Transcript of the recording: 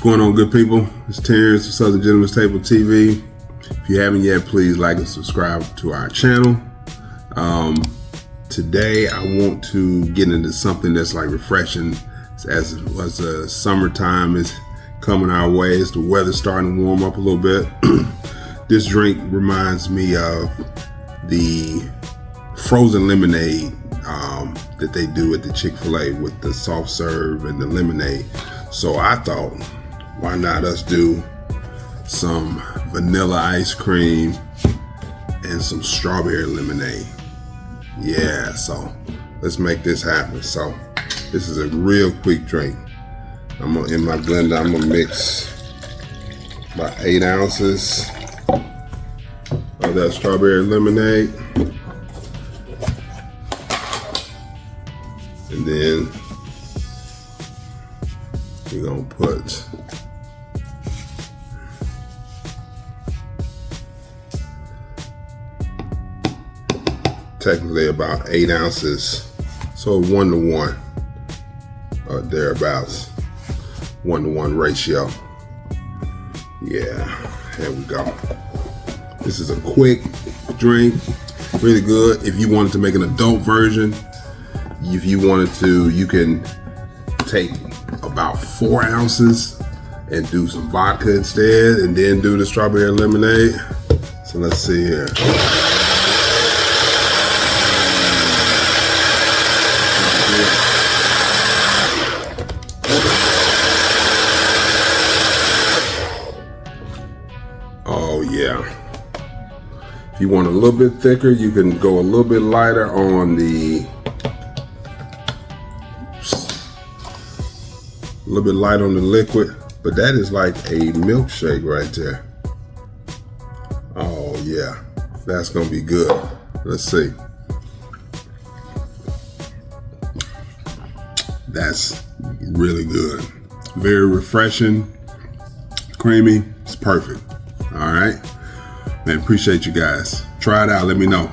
What's going on, good people? It's Terrence with Southern Gentleman's Table TV. If you haven't yet, please like and subscribe to our channel. Today I want to get into something that's like refreshing as the summertime is coming our way, as the weather's starting to warm up a little bit. This drink reminds me of the frozen lemonade that they do at the Chick-fil-A with the soft serve and the lemonade. So I thought, why not us do some vanilla ice cream and some strawberry lemonade? Yeah, so let's make this happen. So this is a real quick drink. In my blender, I'm gonna mix about 8 ounces of that strawberry lemonade. And then we're gonna put technically about 8 ounces, so 1-to-1 or thereabouts, 1-to-1 ratio. Yeah, there we go. This is a quick drink, really good. If you wanted to make an adult version, if you wanted to, you can take about 4 ounces and do some vodka instead, and then do the strawberry lemonade. So let's see here. Oh yeah. If you want a little bit thicker, you can go a little bit lighter on the liquid, but that is like a milkshake right there. Oh yeah, that's gonna be good. Let's see. That's really good. Very refreshing, creamy. It's perfect. All right, man, appreciate you guys. Try it out, let me know.